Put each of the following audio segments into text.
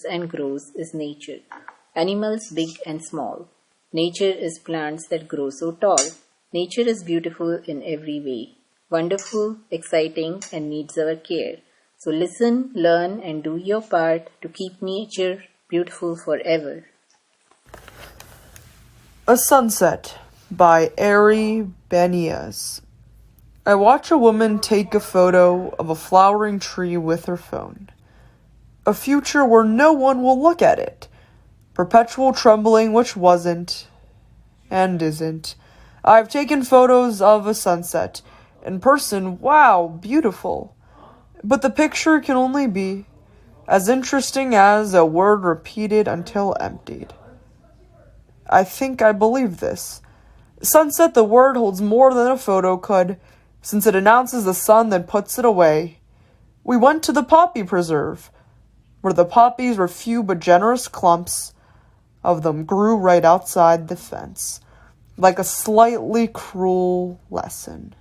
and grows is nature. Animals big and small. Nature is plants that grow so tall. Nature is beautiful in every way. Wonderful, exciting, and needs our care. So listen, learn, and do your part to keep nature beautiful forever. A Sunset by Ari Benias. I watch a woman take a photo of a flowering tree with her phone. A future where no one will look at it. Perpetual trembling which wasn't and isn't. I've taken photos of a sunset. In person, wow, beautiful. But the picture can only be as interesting as a word repeated until emptied. I think I believe this. Sunset, the word, holds more than a photo could, since it announces the sun that puts it away. We went to the poppy preserve, where the poppies were few but generous clumps of them grew right outside the fence, like a slightly cruel lesson.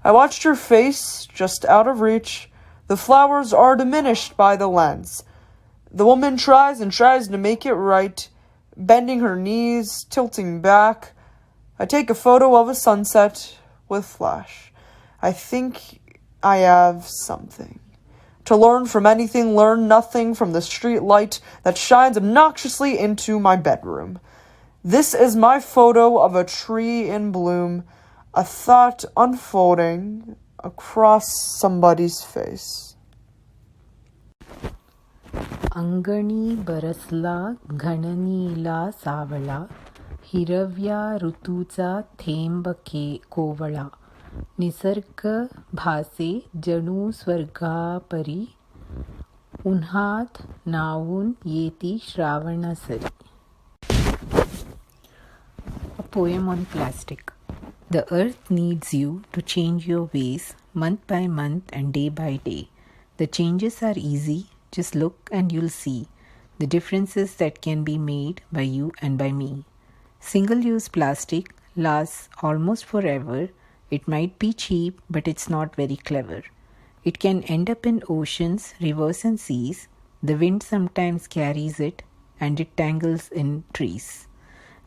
I watched her face, just out of reach. The flowers are diminished by the lens. The woman tries and tries to make it right, bending her knees, tilting back. I take a photo of a sunset with flash. I think I have something. To learn from anything, learn nothing from the street light that shines obnoxiously into my bedroom. This is my photo of a tree in bloom, a thought unfolding across somebody's face. अंगणी बरसला घननीला सावळा हिरव्या ऋतूचा थेंब कोवळा निसर्ग भासे जणू स्वर्गापरी उन्हात नावून येती श्रावणसरी. A poem on plastic. The earth needs you to change your ways month by month and day by day. The changes are easy. Just look and you'll see the differences that can be made by you and by me. Single-use plastic lasts almost forever. It might be cheap, but it's not very clever. It can end up in oceans, rivers and seas. The wind sometimes carries it and it tangles in trees.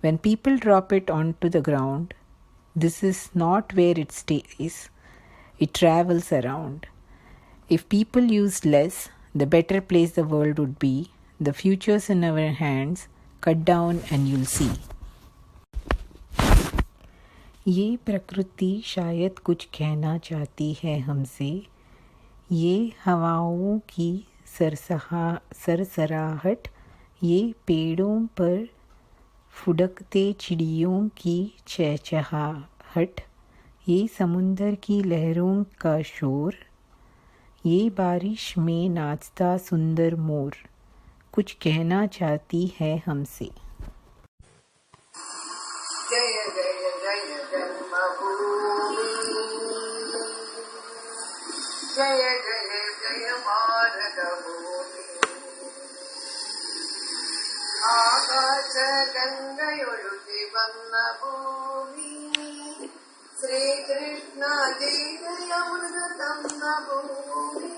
When people drop it onto the ground, this is not where it stays. It travels around. If people used less, the better place the world would be. The future's in our hands. Cut down and you'll see. ये प्रकृति शायद कुछ कहना चाहती है हमसे. ये हवाओं की सरसराहट, ये पेड़ों पर फुदकते चिड़ियों की चहचहाहट, ये समुंदर की लहरों का शोर, ये बारिश में नाचता सुंदर मोर कुछ कहना चाहती है हमसे. जय जय जय जन्मभूमि, जय जय जय भारत भूमि. आकाश गंगयोळुति बन्न भूमि, श्रीकृष्ण जय अमृतम भूमि.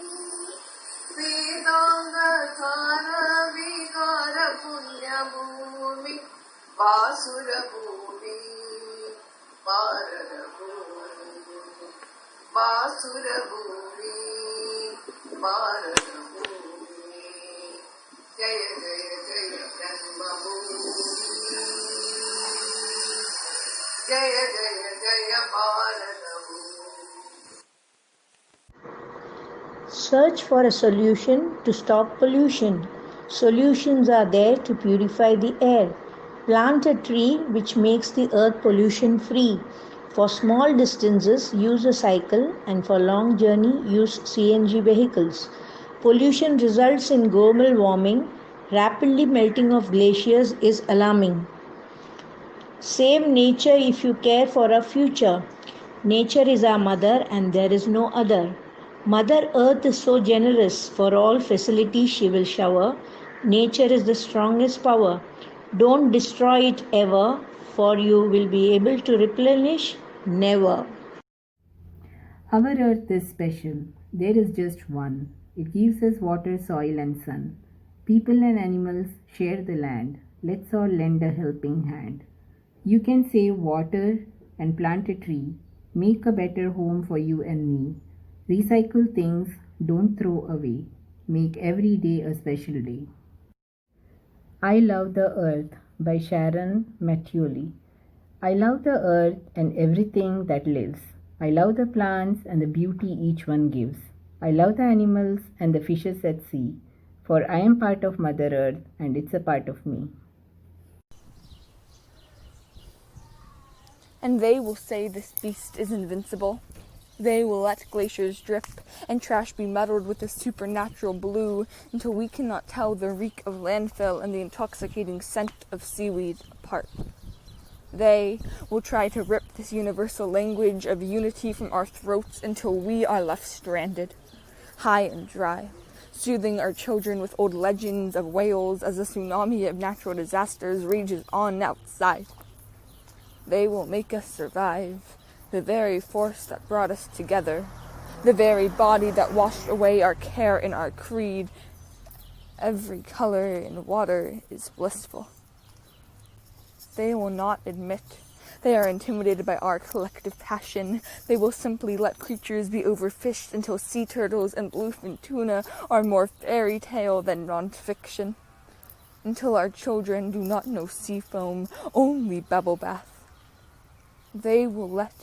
वेदांगधार विकार पुण्य भूमि, बासुर भूमि, भारत भूमि. बासुर भूमि, भारत भूमि. जय जय जय जन्मभूमि, जय जय जय भारत भूमि. Search for a solution to stop pollution. Solutions are there to purify the air. Plant a tree which makes the earth pollution free. For small distances, use a cycle, and for long journey, use CNG vehicles. Pollution results in global warming. Rapidly melting of glaciers is alarming. Save nature if you care for a future. Nature is our mother and there is no other. Mother Earth is so generous, for all facilities she will shower. Nature is the strongest power. Don't destroy it ever, for you will be able to replenish never. Our earth is special. There is just one. It gives us water, soil and sun. People and animals share the land. Let's all lend a helping hand. You can save water and plant a tree. Make a better home for you and me. Recycle things, don't throw away. Make every day a special day. I Love the Earth by Sharon Mattioli. I love the earth and everything that lives. I love the plants and the beauty each one gives. I love the animals and the fishes at sea, for I am part of Mother Earth and it's a part of me. And they will say this beast is invincible. They will let glaciers drip and trash be muddled with a supernatural blue until we cannot tell the reek of landfill and the intoxicating scent of seaweed apart. They will try to rip this universal language of unity from our throats until we are left stranded, high and dry, soothing our children with old legends of whales as a tsunami of natural disasters rages on outside. They will make us survive, the very force that brought us together, the very body that washed away our care and our creed. Every color in water is blissful. They will not admit they are intimidated by our collective passion. They will simply let creatures be overfished until sea turtles and bluefin tuna are more fairy tale than non-fiction. Until our children do not know sea foam, only bubble bath. They will let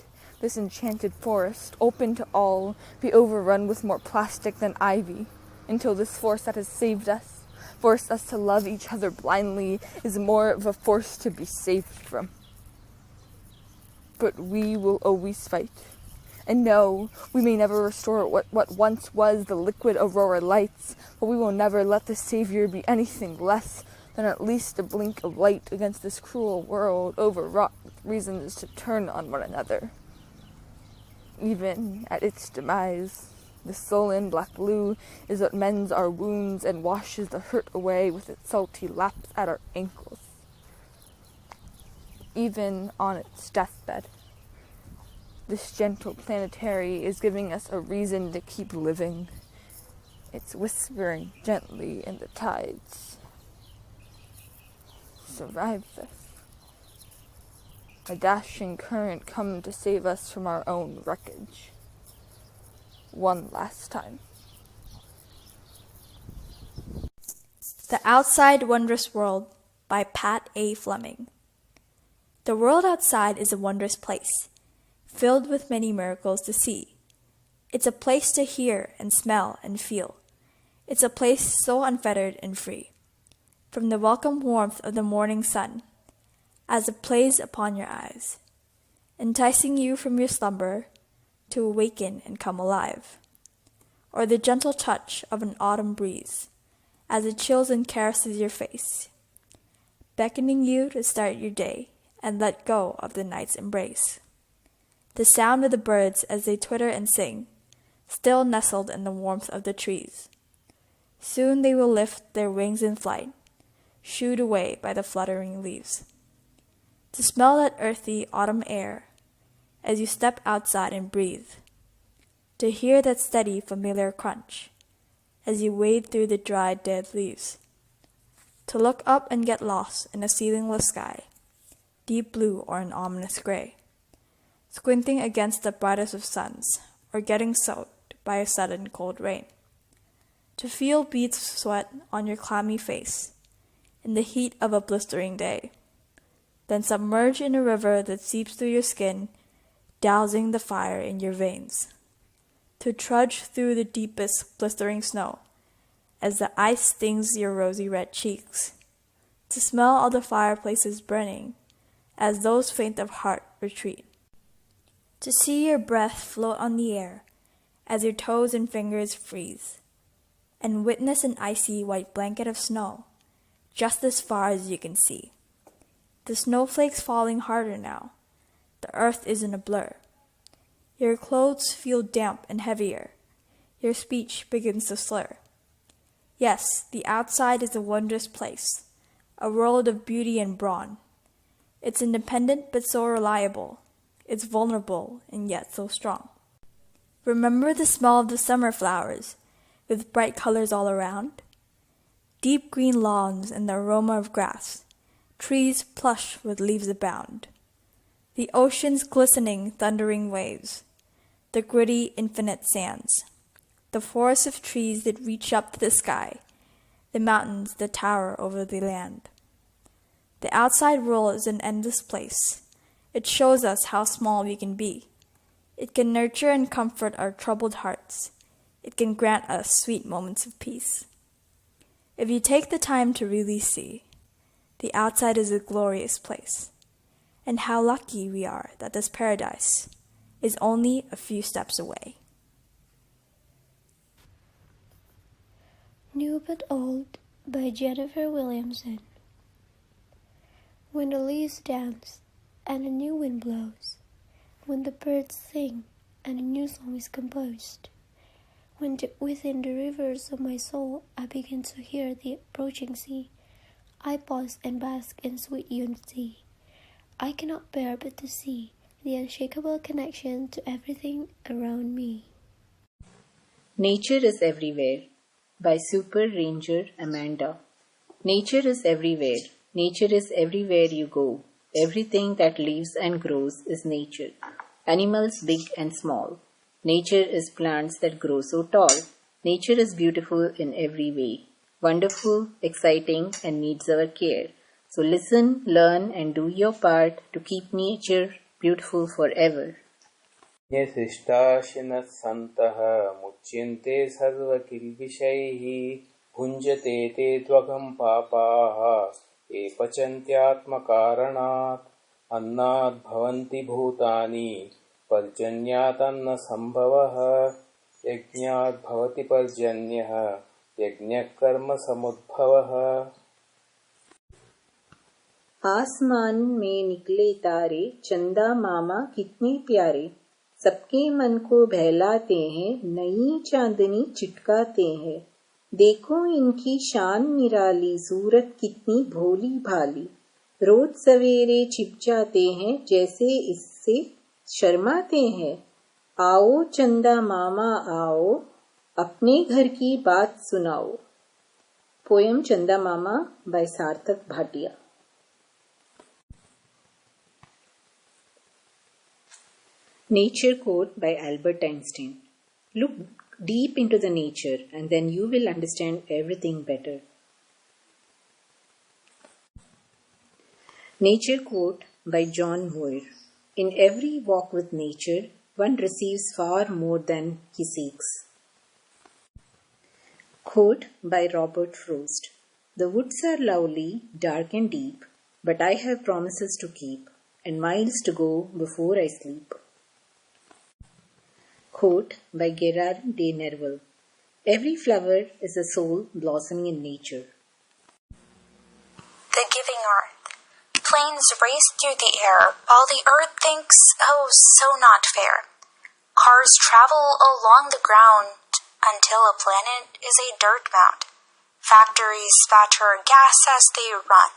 this enchanted forest, open to all, be overrun with more plastic than ivy, until this force that has saved us, forced us to love each other blindly, is more of a force to be saved from. But we will always fight. And no, we may never restore what once was the liquid aurora lights, but we will never let the Savior be anything less than at least a blink of light against this cruel world overwrought with reasons to turn on one another. Even at its demise, the sullen black blue is what mends our wounds and washes the hurt away with its salty laps at our ankles. Even on its deathbed, this gentle planetary is giving us a reason to keep living. It's whispering gently in the tides. Survive this. A dashing current come to save us from our own wreckage. One last time. The Outside Wondrous World by Pat A. Fleming. The world outside is a wondrous place, filled with many miracles to see. It's a place to hear and smell and feel. It's a place so unfettered and free. From the welcome warmth of the morning sun, as it plays upon your eyes, enticing you from your slumber to awaken and come alive, or the gentle touch of an autumn breeze as it chills and caresses your face, beckoning you to start your day and let go of the night's embrace. The sound of the birds as they twitter and sing, still nestled in the warmth of the trees. Soon they will lift their wings in flight, shooed away by the fluttering leaves. To smell that earthy autumn air as you step outside and breathe. To hear that steady, familiar crunch as you wade through the dried, dead leaves. To look up and get lost in a ceilingless sky, deep blue or an ominous gray. Squinting against the brightest of suns or getting soaked by a sudden cold rain. To feel beads of sweat on your clammy face in the heat of a blistering day. Then submerge in a river that seeps through your skin, dousing the fire in your veins. To trudge through the deepest blistering snow as the ice stings your rosy red cheeks. To smell all the fireplaces burning as those faint of heart retreat. To see your breath float on the air as your toes and fingers freeze. And witness an icy white blanket of snow just as far as you can see. The snowflakes falling harder now. The earth is in a blur. Your clothes feel damp and heavier. Your speech begins to slur. Yes, the outside is a wondrous place, a world of beauty and brawn. It's independent but so reliable. It's vulnerable and yet so strong. Remember the smell of the summer flowers with bright colors all around? deep green lawns and the aroma of grass, trees plush with leaves abound, the ocean's glistening, thundering waves, the gritty, infinite sands, the forests of trees that reach up to the sky, the mountains that tower over the land. The outside world is an endless place. It shows us how small we can be. It can nurture and comfort our troubled hearts. It can grant us sweet moments of peace. If you take the time to really see, the outside is a glorious place. And how lucky we are that this paradise is only a few steps away. New but Old by Jennifer Williamson. When the leaves dance and a new wind blows, when the birds sing and a new song is composed, when within the rivers of my soul I begin to hear the approaching sea, I pause and bask in sweet unity. I cannot bear but to see the unshakable connection to everything around me. Nature is Everywhere by Super Ranger Amanda. Nature is everywhere. Nature is everywhere you go. Everything that lives and grows is nature. Animals big and small. Nature is plants that grow so tall. Nature is beautiful in every way. Wonderful, exciting, and needs our care. So listen, learn, and do your part to keep nature beautiful forever. यशिष्टाशिनः सन्तः मुच्यन्ते सर्वकिल्बिषैः भुञ्जते ते त्वगं पापाः ये पचन्त्यात्मकारणात् अन्नात् भवन्ति भूतानि पर्जन्यात् अन्नसम्भवः यज्ञात् भवति पर्जन्यः यज्ञः कर्मसमुद्भवः। आसमान में निकले तारे चंदा मामा कितने प्यारे, सबके मन को बहलाते हैं, नई चांदनी चिटकाते हैं। देखो इनकी शान निराली, सूरत कितनी भोली भाली, रोज सवेरे छिप जाते हैं जैसे इससे शर्माते हैं। आओ चंदा मामा आओ, अपने घर की बात सुनाओ। पोयम चंदा मामा बाय सार्थक Bhatia. Nature quote by Albert Einstein. Look deep into the nature and then you will understand everything better. Nature quote by John Muir. In every walk with nature, one receives far more than he seeks. Quote by Robert Frost. The woods are lovely, dark and deep, but I have promises to keep and miles to go before I sleep. Quote by Gerard de Nerval. Every flower is a soul blossoming in nature. The giving earth. Planes race through the air while the earth thinks, oh, so not fair. Cars travel along the ground until a planet is a dirt mound. Factories spatter gas as they run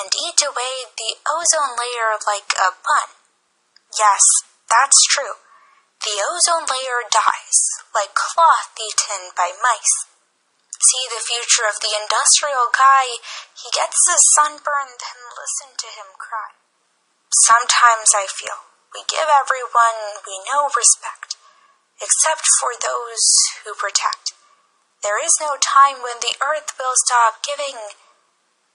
and eat away the ozone layer like a bun. Yes, that's true. The ozone layer dies, like cloth eaten by mice. See the future of the industrial guy, he gets his sunburned and listen to him cry. Sometimes I feel we give everyone we know respect, except for those who protect. There is no time when the earth will stop giving.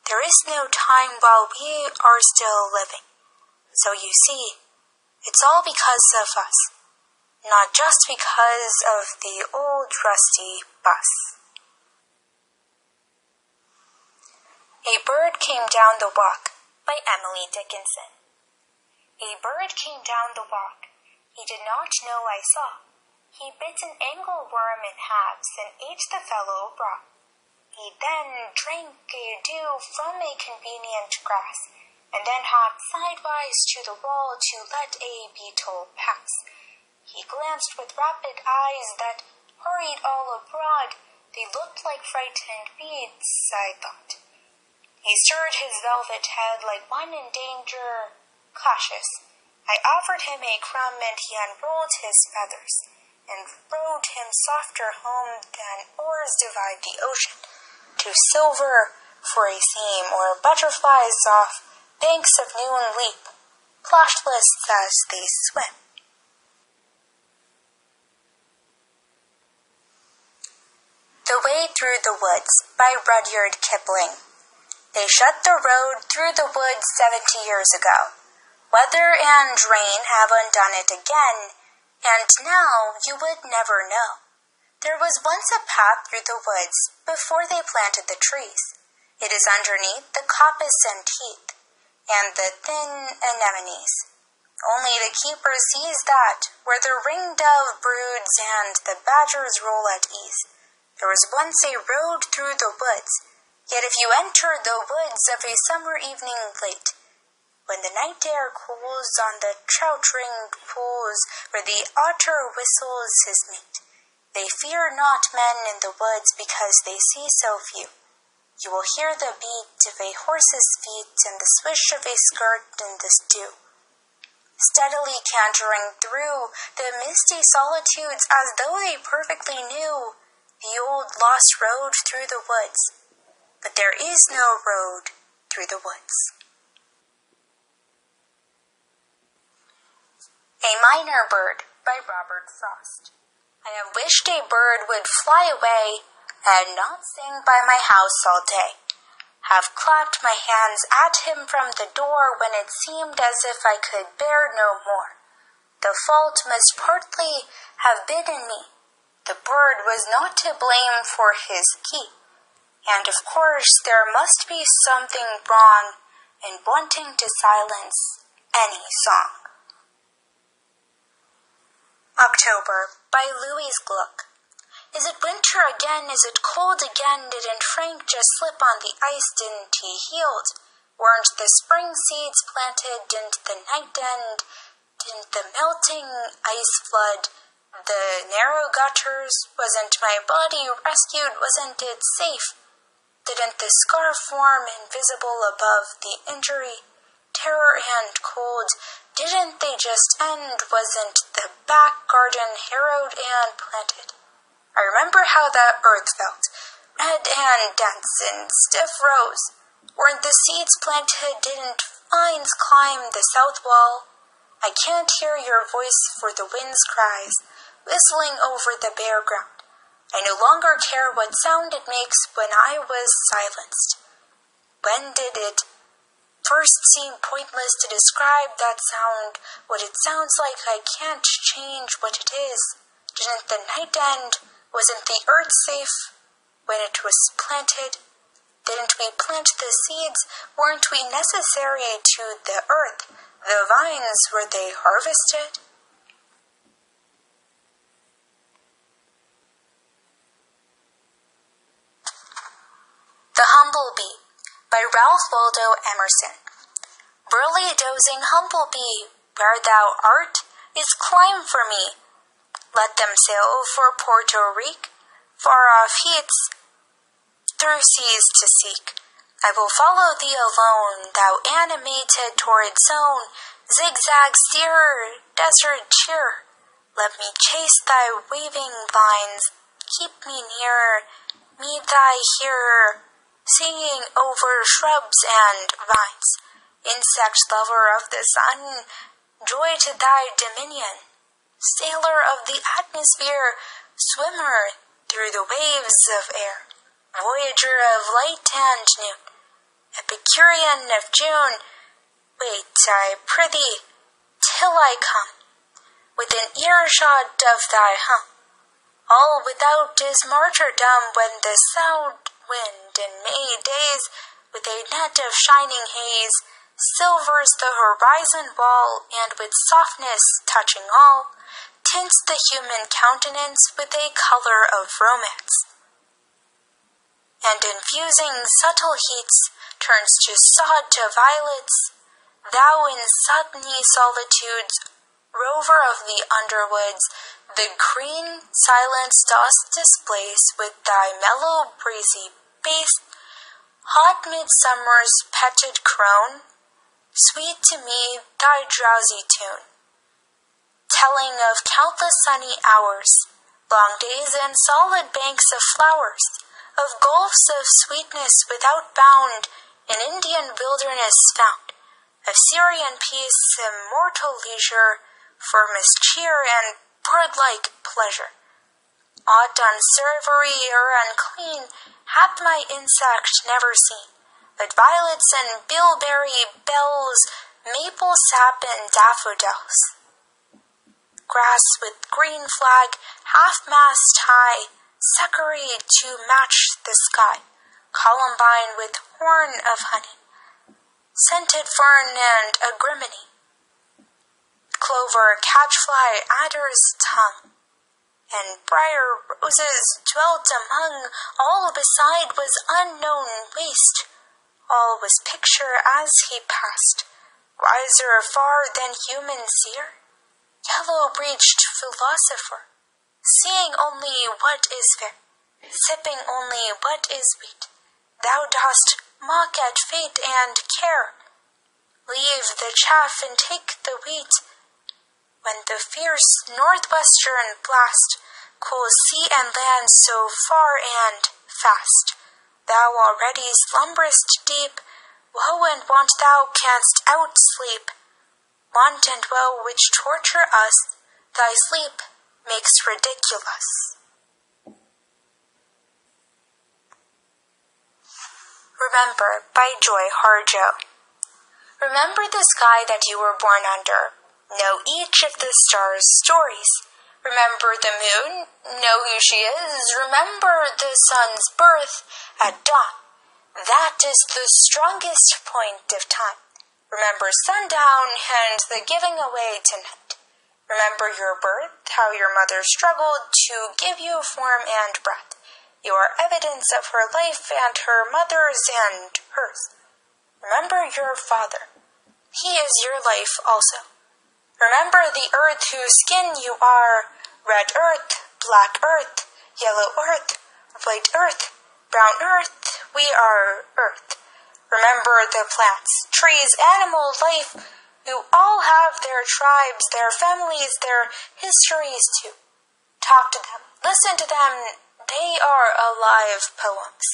There is no time while we are still living. So you see, it's all because of us. Not just because of the old rusty bus. A Bird Came Down the Walk by Emily Dickinson. A bird came down the walk. He did not know I saw. He bit an angleworm in halves and ate the fellow raw. He then drank a dew from a convenient grass, and then hopped sidewise to the wall to let a beetle pass. He glanced with rapid eyes that hurried all abroad. They looked like frightened beads, I thought. He stirred his velvet head like one in danger, cautious. I offered him a crumb and he unrolled his feathers and rowed him softer home than oars divide the ocean. to silver for a seam, or butterflies off banks of noon leap, plashless as they swim. The Way Through the Woods by Rudyard Kipling. They shut the road through the woods 70 years ago. Weather and rain have undone it again, and now you would never know. There was once a path through the woods before they planted the trees. It is underneath the coppice and heath, and the thin anemones. Only the keeper sees that, where the ring-dove broods and the badgers roll at ease. There was once a road through the woods, yet if you enter the woods of a summer evening late, when the night air cools on the trout-ringed pools where the otter whistles his mate, they fear not men in the woods because they see so few. You will hear the beat of a horse's feet and the swish of a skirt in the dew, steadily cantering through the misty solitudes as though they perfectly knew the old lost road through the woods. But there is no road through the woods. A Minor Bird by Robert Frost. I have wished a bird would fly away and not sing by my house all day. Have clapped my hands at him from the door when it seemed as if I could bear no more. The fault must partly have been in me. The bird was not to blame for his key, and of course there must be something wrong in wanting to silence any song. October by Louise Gluck. Is it winter again? Is it cold again? Didn't Frank just slip on the ice? Didn't he healed? Weren't the spring seeds planted? Didn't the night end? Didn't the melting ice flood the narrow gutters? Wasn't my body rescued? Wasn't it safe? Didn't the scar form invisible above the injury? Terror and cold, didn't they just end? Wasn't the back garden harrowed and planted? I remember how that earth felt, red and dense in stiff rows. Weren't the seeds planted? Didn't vines climb the south wall? I can't hear your voice for the wind's cries, whistling over the bare ground. I no longer care what sound it makes when I was silenced. When did it first seem pointless to describe that sound? What it sounds like, I can't change what it is. Didn't the night end? Wasn't the earth safe when it was planted? Didn't we plant the seeds? Weren't we necessary to the earth? The vines, were they harvested? The Humble Bee by Ralph Waldo Emerson. Burly dozing humble-bee, where thou art, is climb for me. Let them sail for Puerto Rico, far off heats, through seas to seek. I will follow thee alone, thou animated torrid zone, zigzag steerer, desert cheer. Let me chase thy waving vines, keep me nearer, meet thy hearer, singing over shrubs and vines. Insect lover of the sun, joy to thy dominion. Sailor of the atmosphere, swimmer through the waves of air. Voyager of light and noon, Epicurean of June. Wait, I prithee, till I come, within earshot of thy hum. All without is martyrdom when the south wind in May days, with a net of shining haze, silvers the horizon wall, and with softness touching all, tints the human countenance with a color of romance, and infusing subtle heats, turns to sod to violets. Thou in sunny solitudes, rover of the underwoods, the green silence dost displace with thy mellow breezy bass. Hot midsummer's petted crone, sweet to me thy drowsy tune, telling of countless sunny hours, long days and solid banks of flowers, of gulfs of sweetness without bound, in Indian wilderness found, of Syrian peace, immortal leisure, for mischeer and bird-like pleasure. Aught unsavory or unclean hath my insect never seen, but violets and bilberry bells, maple sap and daffodils. Grass with green flag, half-mast high, succory to match the sky, columbine with horn of honey, scented fern and agrimony, clover, catchfly, adder's tongue, and briar roses dwelt among. All beside was unknown waste, all was picture as he passed, wiser far than human seer, yellow-breeched philosopher, seeing only what is fair, sipping only what is sweet. Thou dost mock at fate and care, leave the chaff and take the wheat. When the fierce northwestern blast cools sea and land so far and fast, thou already slumberest deep, woe and want thou canst outsleep. Want and woe which torture us, thy sleep makes ridiculous. Remember by Joy Harjo. Remember the sky that you were born under. Know each of the stars' stories. Remember the moon, know who she is. Remember the sun's birth at dawn. That is the strongest point of time. Remember sundown and the giving away tonight. Remember your birth, how your mother struggled to give you form and breath. You are evidence of her life and her mother's and hers. Remember your father. He is your life also. Remember the earth whose skin you are. Red earth, black earth, yellow earth, white earth, brown earth, we are earth. Remember the plants, trees, animal life, who all have their tribes, their families, their histories too. Talk to them, listen to them, they are alive poems.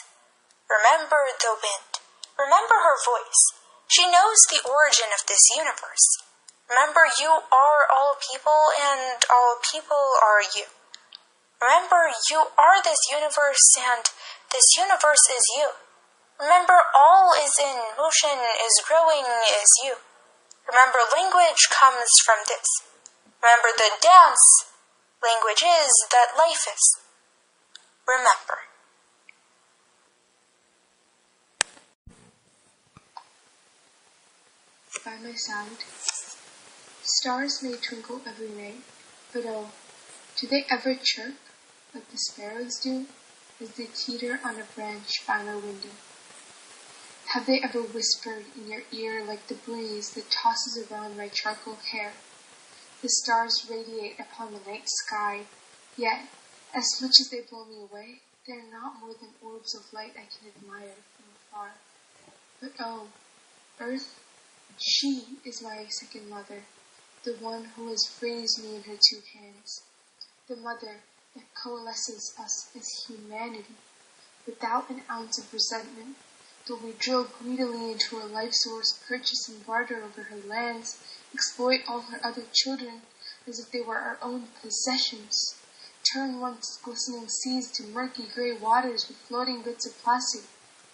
Remember the wind, remember her voice. She knows the origin of this universe. Remember you are all people and all people are you. Remember you are this universe and this universe is you. Remember all is in motion, is growing, is you. Remember language comes from this. Remember the dance language is that life is. Remember. By my side, stars may twinkle every night, but oh, do they ever chirp like the sparrows do as they teeter on a branch by my window? Have they ever whispered in your ear like the breeze that tosses around my charcoal hair? The stars radiate upon the night sky, yet, as much as they blow me away, they are not more than orbs of light I can admire from afar. But oh, Earth, she is my second mother, the one who has raised me in her two hands, the mother that coalesces us as humanity, without an ounce of resentment, though we drill greedily into her life source, purchase and barter over her lands, exploit all her other children as if they were our own possessions, turn once glistening seas to murky gray waters with floating bits of plastic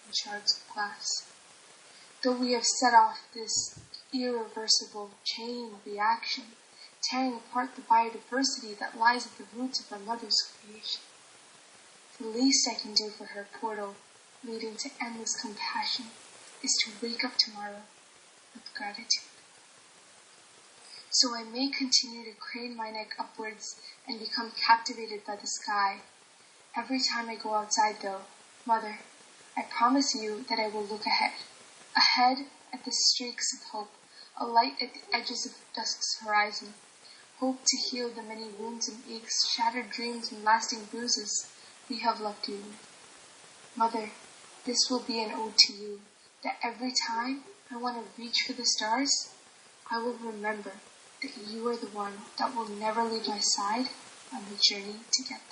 and shards of glass. Though we have set off this irreversible chain reaction, tearing apart the biodiversity that lies at the roots of our mother's creation, the least I can do for her portal, leading to endless compassion, is to wake up tomorrow with gratitude. So I may continue to crane my neck upwards and become captivated by the sky. Every time I go outside though, Mother, I promise you that I will look ahead. Ahead at the streaks of hope, a light at the edges of dusk's horizon. Hope to heal the many wounds and aches, shattered dreams and lasting bruises we have left you with. Mother, this will be an ode to you, that every time I want to reach for the stars, I will remember that you are the one that will never leave my side on the journey to get them.